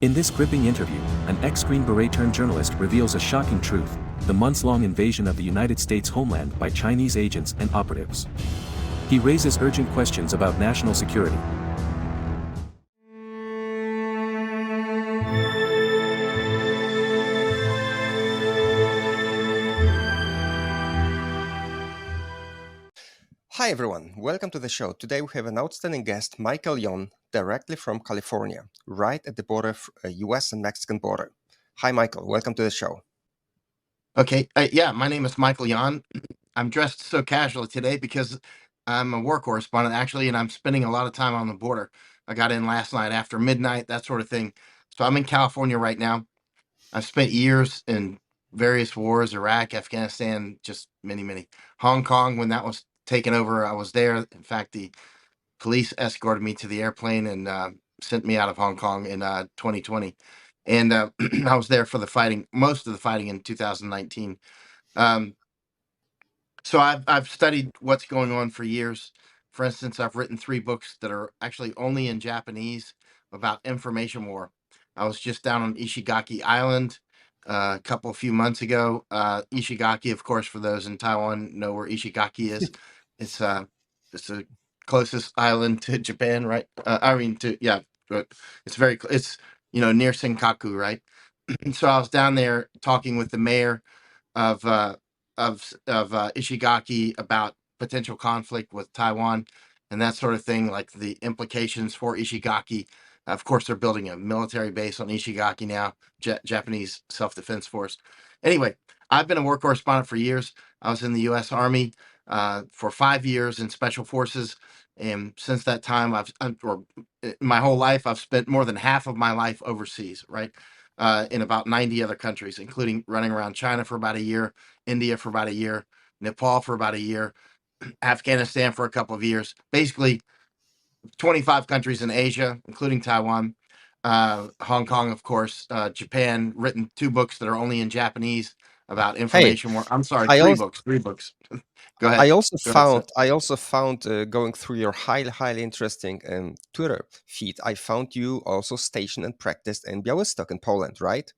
In this gripping interview, an ex-Green Beret-turned-journalist reveals a shocking truth: the months-long invasion of the United States homeland by Chinese agents and operatives. He raises urgent questions about national security. Hi everyone, welcome to the show. Today we have an outstanding guest, Michael Yon, directly from California, right at the border, US and Mexican border. Hi Michael, welcome to the show. Okay, my name is Michael Yon. I'm dressed so casually today because I'm a war correspondent actually, and I'm spending a lot of time on the border. I got in last night after midnight, that sort of thing. So I'm in California right now. I've spent years in various wars, Iraq, Afghanistan, just many. Hong Kong, when that was taken over, I was there. In fact, the police escorted me to the airplane and sent me out of Hong Kong in 2020. And I was there for the fighting, most of the fighting in 2019. Um, so I've studied what's going on for years. For instance, I've written 3 books that are actually only in Japanese about information war. I was just down on Ishigaki Island a few months ago. Ishigaki, of course, for those in Taiwan know where Ishigaki is. It's the closest island to Japan, right? But it's near Senkaku, right? And so I was down there talking with the mayor of Ishigaki about potential conflict with Taiwan and that sort of thing, like the implications for Ishigaki. Of course, they're building a military base on Ishigaki now, Japanese self-defense force. Anyway, I've been a war correspondent for years. I was in the U.S. Army for 5 years in Special Forces, and since that time, my whole life, I've spent more than half of my life overseas, right? In about 90 other countries, including running around China for about a year, India for about a year, Nepal for about a year, Afghanistan for a couple of years, basically 25 countries in Asia, including Taiwan, Hong Kong, of course, Japan, written 2 books that are only in Japanese about Hey, information war. I'm sorry, I three also books, 3 books. Go I ahead. also Go ahead, sir. found going through your highly interesting Twitter feed. I found you also stationed and practiced in Białystok in Poland, right?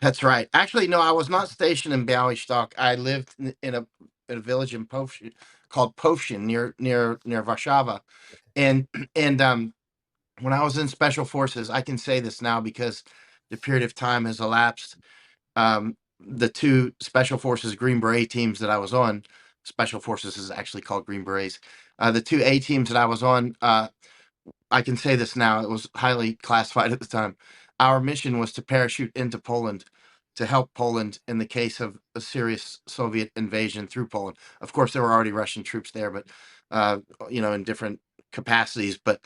That's right. Actually, no, I was not stationed in Białystok. I lived in a village in Powsin called Powsin near Warsaw. And and when I was in special forces, I can say this now because the period of time has elapsed. The 2 special forces Green Beret teams that I was on, special forces is actually called Green Berets. The 2 A teams that I was on, I can say this now, it was highly classified at the time. Our mission was to parachute into Poland to help Poland in the case of a serious Soviet invasion through Poland. Of course, there were already Russian troops there, but in different capacities. But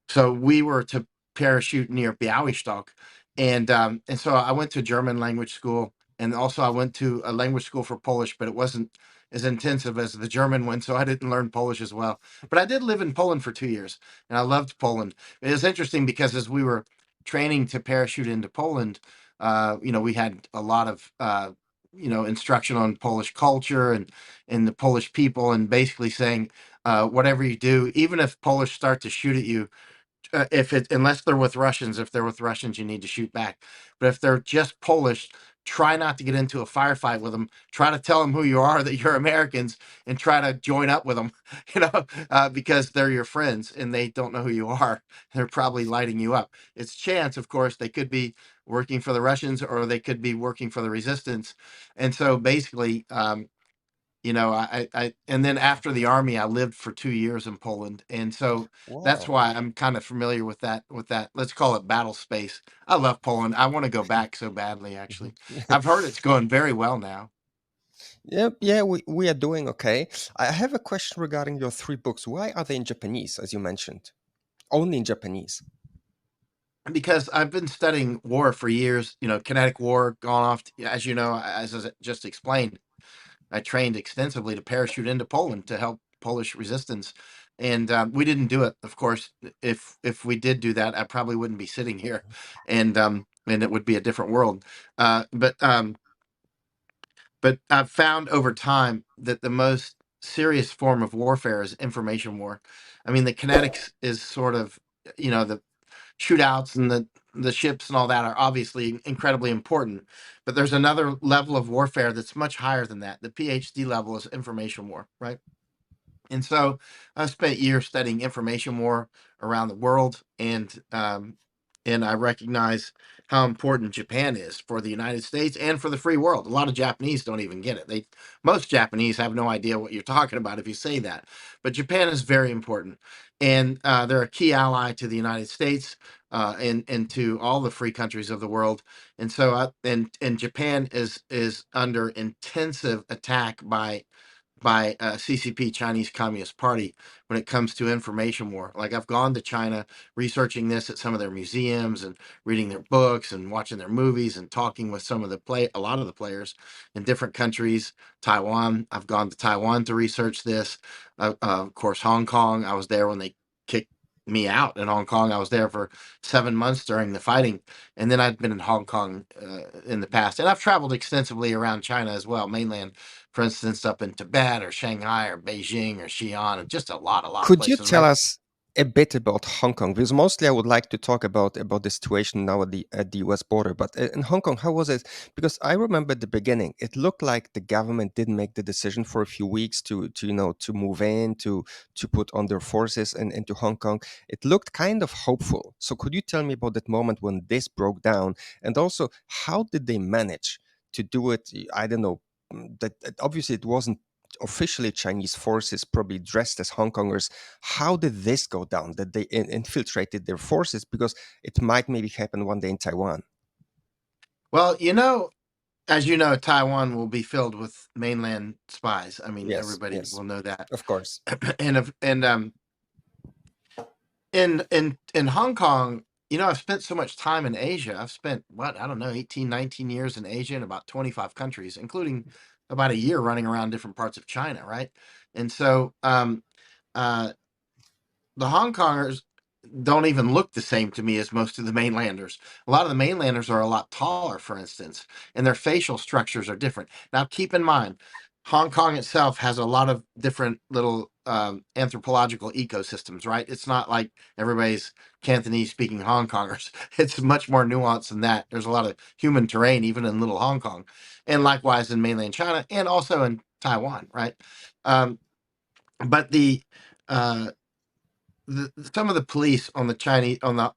so we were to parachute near Białystok, and so I went to German language school, and also I went to a language school for Polish, but it wasn't as intensive as the German one, so I didn't learn Polish as well. But I did live in Poland for 2 years, and I loved Poland. It was interesting because as we were training to parachute into Poland, we had a lot of instruction on Polish culture and the Polish people, and basically saying, whatever you do, even if Polish start to shoot at you, unless they're with Russians, if they're with Russians, you need to shoot back. But if they're just Polish, try not to get into a firefight with them. Try to tell them who you are, that you're Americans, and try to join up with them, because they're your friends and they don't know who you are. They're probably lighting you up. It's chance, of course, they could be working for the Russians or they could be working for the resistance. And so basically, and then after the army, I lived for 2 years in Poland, and so that's Wow. why I'm kind of familiar with that. Let's call it battle space. I love Poland. I want to go back so badly. Actually, I've heard it's going very well now. Yeah, we are doing okay. I have a question regarding your 3 books. Why are they in Japanese, as you mentioned? Only in Japanese. Because I've been studying war for years. Kinetic war, gone off. As you know, as I just explained, I trained extensively to parachute into Poland to help Polish resistance, and we didn't do it. Of course, if we did do that, I probably wouldn't be sitting here, and it would be a different world. But I've found over time that the most serious form of warfare is information war. I mean, the kinetics is sort of, the shootouts and the the ships and all that are obviously incredibly important, but there's another level of warfare that's much higher than that. The PhD level is information war, right? And so I've spent years studying information war around the world, and I recognize how important Japan is for the United States and for the free world. A lot of Japanese don't even get it. Most Japanese have no idea what you're talking about if you say that. But Japan is very important, and they're a key ally to the United States, and to all the free countries of the world. And so, and Japan is under intensive attack by CCP, Chinese Communist Party, when it comes to information war. Like, I've gone to China researching this at some of their museums and reading their books and watching their movies and talking with a lot of the players in different countries. Taiwan, I've gone to Taiwan to research this. Of course, Hong Kong, I was there when they kicked me out in Hong Kong. I was there for 7 months during the fighting, and then I'd been in Hong Kong in the past, and I've traveled extensively around China as well, mainland, for instance, up in Tibet or Shanghai or Beijing or Xi'an, and just a lot of Could you places, tell right? us a bit about Hong Kong? Because mostly I would like to talk about the situation now at the US border. But in Hong Kong, how was it? Because I remember at the beginning, it looked like the government didn't make the decision for a few weeks to move in, to put on their forces into Hong Kong. It looked kind of hopeful. So could you tell me about that moment when this broke down? And also, how did they manage to do it? I don't know. That obviously it wasn't officially Chinese forces, probably dressed as Hong Kongers. How did this go down? That they infiltrated their forces? Because it might maybe happen one day in Taiwan. Well, as you know, Taiwan will be filled with mainland spies. I mean, Yes, everybody yes, will know that. of course. And in Hong Kong, I've spent so much time in Asia. I've spent, what, I don't know, 18, 19 years in Asia in about 25 countries, including about a year running around different parts of China, right? And so uh the Hong Kongers don't even look the same to me as most of the mainlanders. A lot of the mainlanders are a lot taller, for instance, and their facial structures are different. Now, keep in mind, Hong Kong itself has a lot of different little anthropological ecosystems, right? It's not like everybody's Cantonese speaking Hong Kongers. It's much more nuanced than that. There's a lot of human terrain, even in little Hong Kong, and likewise in mainland China and also in Taiwan, right? Um, but uh, some of the police on the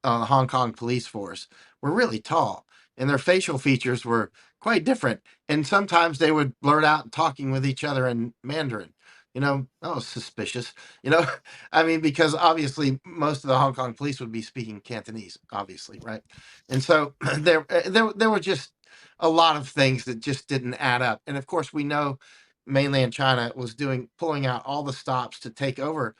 Hong Kong police force were really tall, and their facial features were quite different. And sometimes they would blurt out talking with each other in Mandarin. That was suspicious. You know, I mean, because obviously most of the Hong Kong police would be speaking Cantonese, obviously, right? And so there were just a lot of things that just didn't add up. And of course, we know mainland China was pulling out all the stops to take over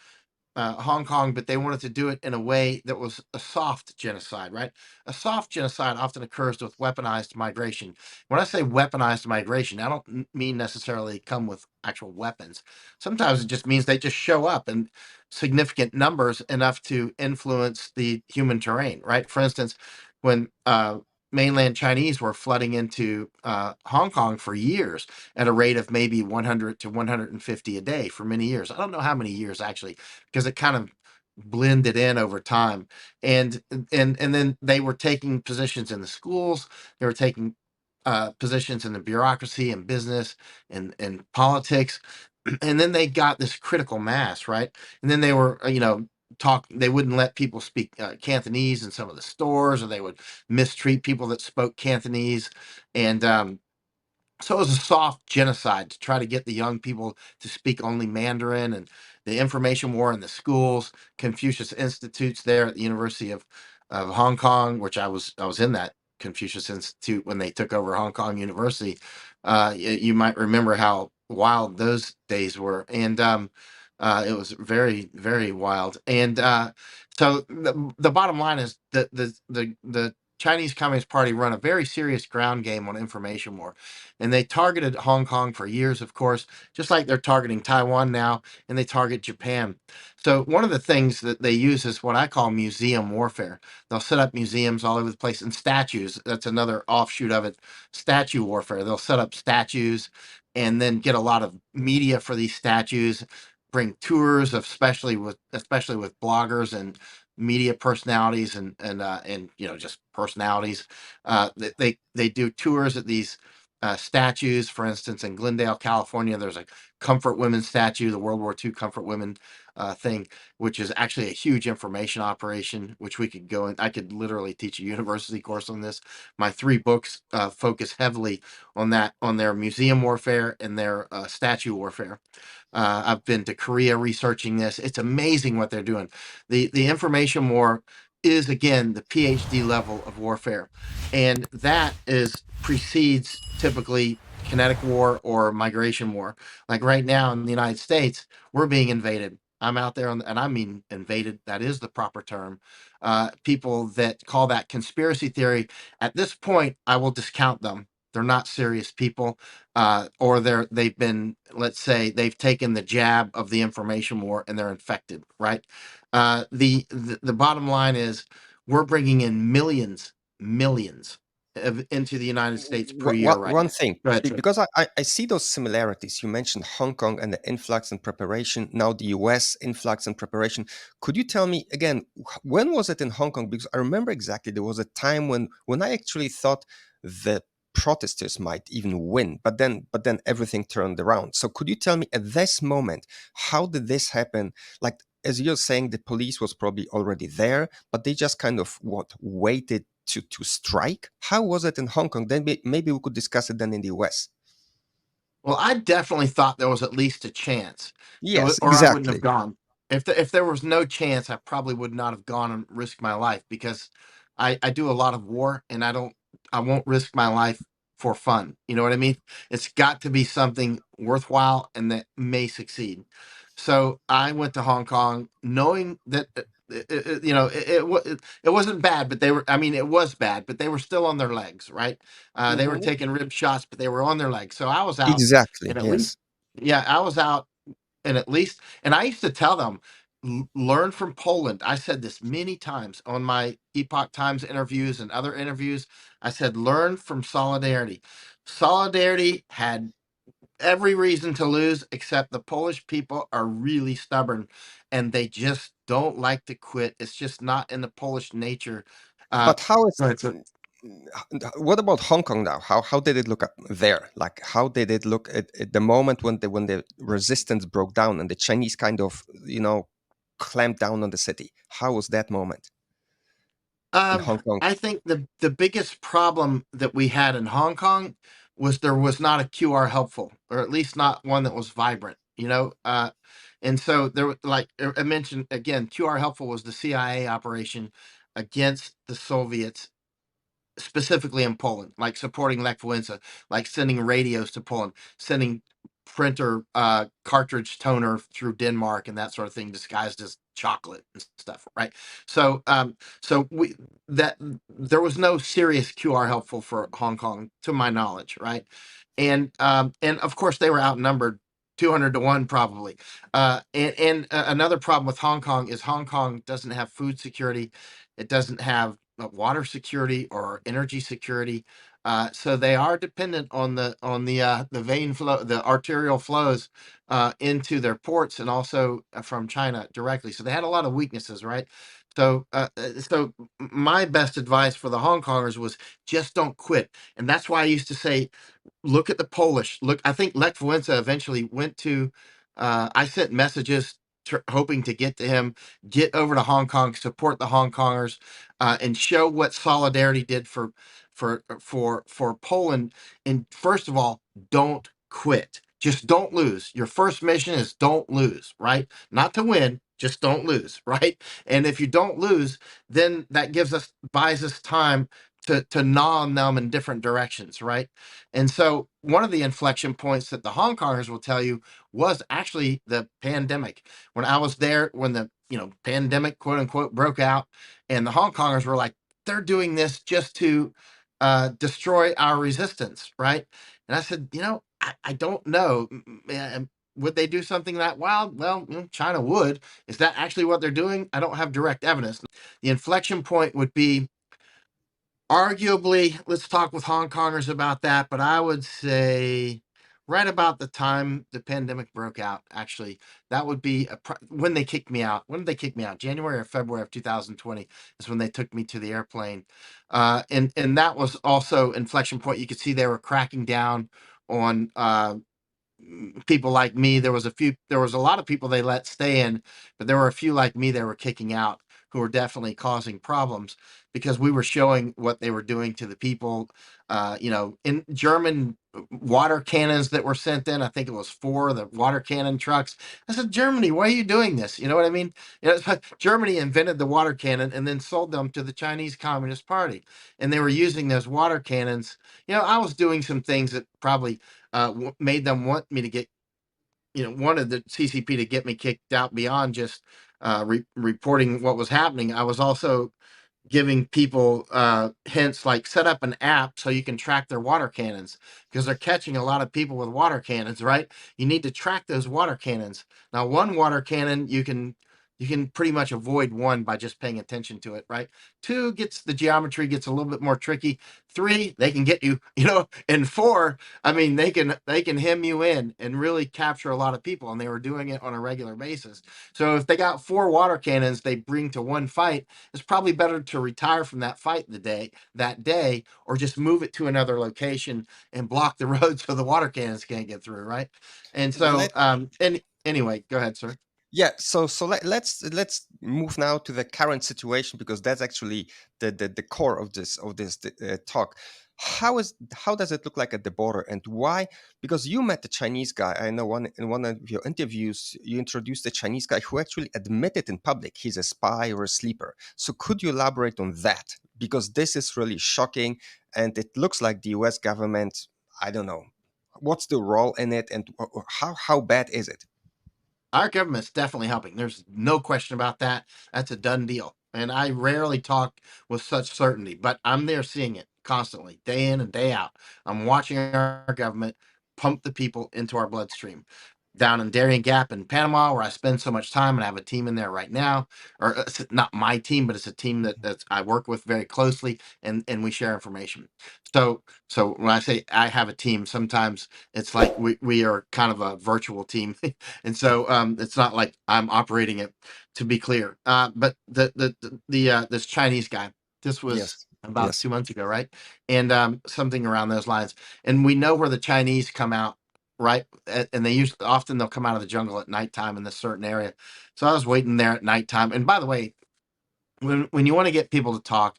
Hong Kong, but they wanted to do it in a way that was a soft genocide, right? A soft genocide often occurs with weaponized migration. When I say weaponized migration, I don't mean necessarily come with actual weapons. Sometimes it just means they just show up in significant numbers enough to influence the human terrain, right? For instance, when mainland Chinese were flooding into Hong Kong for years at a rate of maybe 100 to 150 a day for many years. I don't know how many years actually, because it kind of blended in over time. And then they were taking positions in the schools. They were taking positions in the bureaucracy and business and politics. And then they got this critical mass, right? And then they were, they wouldn't let people speak Cantonese in some of the stores, or they would mistreat people that spoke Cantonese. And so it was a soft genocide to try to get the young people to speak only Mandarin, and the information war in the schools, Confucius Institutes there at the University of Hong Kong, which I was in that Confucius Institute when they took over Hong Kong University. You might remember how wild those days were, and it was very, very wild. And so the bottom line is that the Chinese Communist Party run a very serious ground game on information war. And they targeted Hong Kong for years, of course, just like they're targeting Taiwan now, and they target Japan. So one of the things that they use is what I call museum warfare. They'll set up museums all over the place, and statues. That's another offshoot of it, statue warfare. They'll set up statues and then get a lot of media for these statues, bring tours of especially with bloggers and media personalities and just personalities. They do tours at these statues. For instance, in Glendale, California, there's a Comfort Women statue, the World War II Comfort Women thing, which is actually a huge information operation, which we could go in. I could literally teach a university course on this. My 3 books focus heavily on that, on their museum warfare and their statue warfare. I've been to Korea researching this. It's amazing what they're doing. The information war is, again, the PhD level of warfare, and that is precedes typically kinetic war or migration war. Like right now in the United States, we're being invaded. I'm out there and I mean invaded. That is the proper term. People that call that conspiracy theory, at this point, I will discount them. They're not serious people, or they've been, let's say, they've taken the jab of the information war and they're infected, right? The bottom line is we're bringing in millions into the United States per year right One now. thing, Go ahead, Trip. because I see those similarities. You mentioned Hong Kong and the influx and preparation. Now the US influx and preparation. Could you tell me again, when was it in Hong Kong? Because I remember exactly there was a time when I actually thought the protesters might even win, but then everything turned around. So could you tell me at this moment, how did this happen? Like, as you're saying, the police was probably already there, but they just kind of waited to strike. How was it in Hong Kong? Then maybe we could discuss it then in the US. Well, I definitely thought there was at least a chance, Yes, or I wouldn't have exactly. gone. If there was no chance, I probably would not have gone and risked my life, because I do a lot of war and I won't risk my life for fun. You know what I mean? It's got to be something worthwhile and that may succeed. So I went to Hong Kong knowing that it wasn't bad, but they were. I mean, it was bad, but they were still on their legs, right? They were Hmm. taking rib shots, but they were on their legs. So I was out, Exactly. and at least, Yes. yeah, I was out, and at least, and I used to tell them, learn from Poland. I said this many times on my Epoch Times interviews and other interviews. I said, learn from Solidarity. Solidarity had every reason to lose, except the Polish people are really stubborn and they just don't like to quit. It's just not in the Polish nature. Uh, But how is go ahead, sir. what about Hong Kong now? How did it look up there? Like, how did it look at the moment when the resistance broke down and the Chinese kind of clamped down on the city? How was that moment in Um, Hong Kong? I think the biggest problem that we had in Hong Kong was there was not a QR helpful, or at least not one that was vibrant. And so there, like I mentioned again, QR helpful was the CIA operation against the Soviets, specifically in Poland, like supporting Lech Walesa, like sending radios to Poland, sending printer cartridge toner through Denmark and that sort of thing, disguised as chocolate and stuff, right? So we that there was no serious QR helpful for Hong Kong, to my knowledge, right? And of course they were outnumbered 200 to 1 probably. And another problem with Hong Kong is Hong Kong doesn't have food security. It doesn't have water security or energy security. So they are dependent on the vein flow, the arterial flows into their ports, and also from China directly. So they had a lot of weaknesses, right? So my best advice for the Hong Kongers was just don't quit, and that's why I used to say, look at the Polish. Look, I think Lech Walesa eventually went to. I sent messages hoping to get to him, get over to Hong Kong, support the Hong Kongers, and show what solidarity did for Poland. And first of all, don't quit. Just don't lose. Your first mission is don't lose, right? Not to win, just don't lose, right? And if you don't lose, then that buys us time to gnaw on them in different directions, right? And so one of the inflection points that the Hong Kongers will tell you was actually the pandemic. When I was there, when the pandemic, quote unquote, broke out, and the Hong Kongers were like, they're doing this just to destroy our resistance, right? And I said, I don't know. Would they do something that wild? Well, China would. Is that actually what they're doing? I don't have direct evidence. The inflection point would be, arguably, let's talk with Hong Kongers about that, but I would say right about the time the pandemic broke out. Actually, that would be when they kicked me out. When did they kick me out? January or February of 2020 is when they took me to the airplane, and that was also inflection point. You could see they were cracking down on people like me. There was a lot of people they let stay in, but there were a few like me they were kicking out who were definitely causing problems because we were showing what they were doing to the people. In German water cannons that were sent in, I think it was 4 of the water cannon trucks. I said, Germany, why are you doing this? You know what I mean? Germany invented the water cannon and then sold them to the Chinese Communist Party, and they were using those water cannons. I was doing some things that probably made them want me to get, wanted the CCP to get me kicked out beyond just reporting what was happening. I was also giving people hints like set up an app so you can track their water cannons because they're catching a lot of people with water cannons, right? You need to track those water cannons. Now, one water cannon you can pretty much avoid one by just paying attention to it, right? Two gets the geometry gets a little bit more tricky. Three, they can get you, and four, I mean, they can hem you in and really capture a lot of people, and they were doing it on a regular basis. So if they got 4 water cannons they bring to one fight, it's probably better to retire from that fight that day, or just move it to another location and block the road so the water cannons can't get through, right? And so, Let and anyway, go ahead, sir. Yeah, let's move now to the current situation because that's actually the core of this talk. How does it look like at the border, and why? Because you met the Chinese guy. I know in one of your interviews you introduced a Chinese guy who actually admitted in public he's a spy or a sleeper. So could you elaborate on that? Because this is really shocking, and it looks like the U.S. government. I don't know what's the role in it, and how bad is it? Our government's definitely helping. There's no question about that. That's a done deal. And I rarely talk with such certainty, but I'm there seeing it constantly, day in and day out. I'm watching our government pump the people into our bloodstream. Down in Darien Gap in Panama, where I spend so much time, and I have a team in there right now, or it's not my team, but it's a team that I work with very closely, and we share information. So when I say I have a team, sometimes it's like we are kind of a virtual team. And so it's not like I'm operating it, to be clear. But this Chinese guy, this was Yes, about yes. 2 months ago, right? And something around those lines. And we know where the Chinese come out, right? And they'll come out of the jungle at nighttime in this certain area. So I was waiting there at nighttime. And by the way, when you want to get people to talk,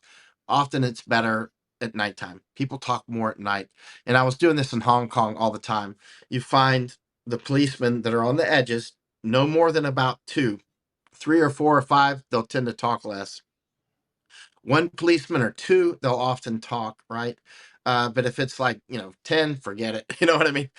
often it's better at nighttime. People talk more at night. And I was doing this in Hong Kong all the time. You find the policemen that are on the edges, no more than about two, 3 or 4 or 5, they'll tend to talk less. One policeman or two, they'll often talk, right? But if it's like, 10, forget it. You know what I mean?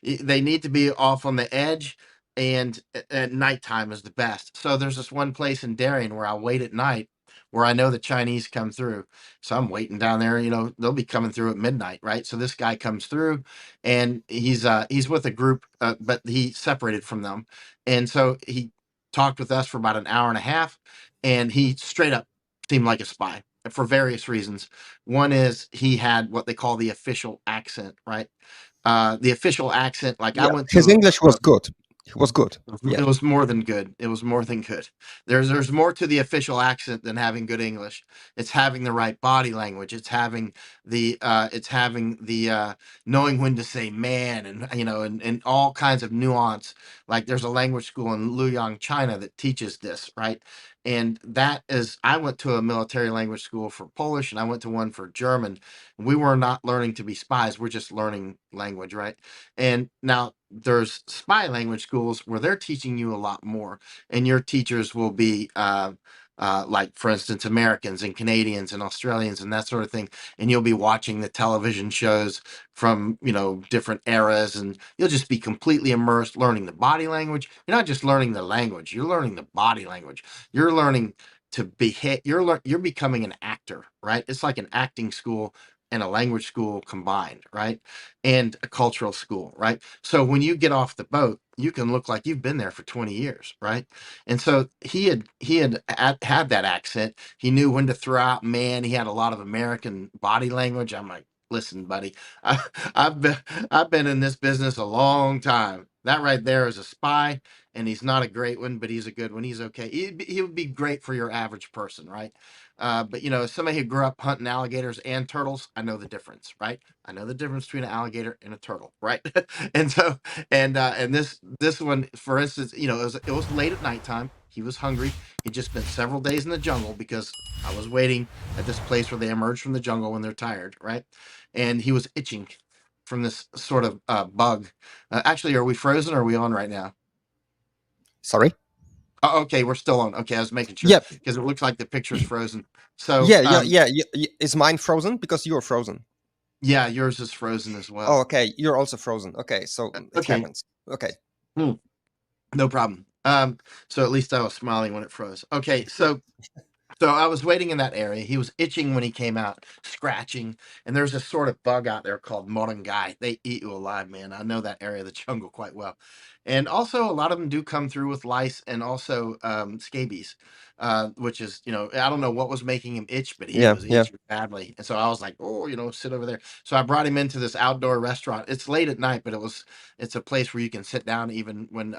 They need to be off on the edge, and at nighttime is the best. So there's this one place in Darien where I'll wait at night where I know the Chinese come through. So I'm waiting down there, they'll be coming through at midnight, right? So this guy comes through, and he's with a group, but he separated from them. And so he talked with us for about an hour and a half, and he straight up seemed like a spy for various reasons. One is he had what they call the official accent, right? The official accent, like I Yeah, went his to English was good. It was good. Yeah. it was more than good. It was more than good. There's more to the official accent than having good English. It's having the right body language. It's having the knowing when to say man, and all kinds of nuance. Like there's a language school in Luoyang, China that teaches this, right? And that is I went to a military language school for Polish, and I went to one for German. We were not learning to be spies. We're just learning language, right? And now there's spy language schools where they're teaching you a lot more, and your teachers will be like, for instance, Americans and Canadians and Australians and that sort of thing. And you'll be watching the television shows from different eras, and you'll just be completely immersed, learning the body language. You're not just learning the language; you're learning the body language. You're learning to behave. You're becoming an actor, right? It's like an acting school and a language school combined, right? And a cultural school, right? So when you get off the boat, you can look like you've been there for 20 years, right? And so he had that accent. He knew when to throw out man. He had a lot of American body language. I'm like, listen, buddy, I, I've been I've been in this business a long time. That right there is a spy, and he's not a great one, but he's a good one. He's okay. He would be great for your average person, right? But as somebody who grew up hunting alligators and turtles, I know the difference, right? I know the difference between an alligator and a turtle, right? and so and this one, for instance, it was late at nighttime. He was hungry. He just spent several days in the jungle because I was waiting at this place where they emerge from the jungle when they're tired, right? And he was itching from this sort of bug. Actually, are we frozen or are we on right now? Sorry. Oh, okay, we're still on. Okay, I was making sure Yeah, because it looks like the picture's frozen. So, yeah. Is mine frozen because you're frozen? yeah, yours is frozen as Oh, well. okay. You're also frozen. Okay, so it Okay, happens. Okay. no problem. So at least I was smiling when it froze. Okay, so I was waiting in that area. He was itching when he came out, scratching. And there's a sort of bug out there called moringai. They eat you alive, man. I know that area of the jungle quite well. And also, a lot of them do come through with lice and also scabies, which is, I don't know what was making him itch, but he Yeah, was yeah. itching badly. And so I was like, oh, sit over there. So I brought him into this outdoor restaurant. It's late at night, but it's a place where you can sit down even when,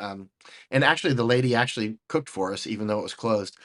and actually the lady actually cooked for us, even though it was closed.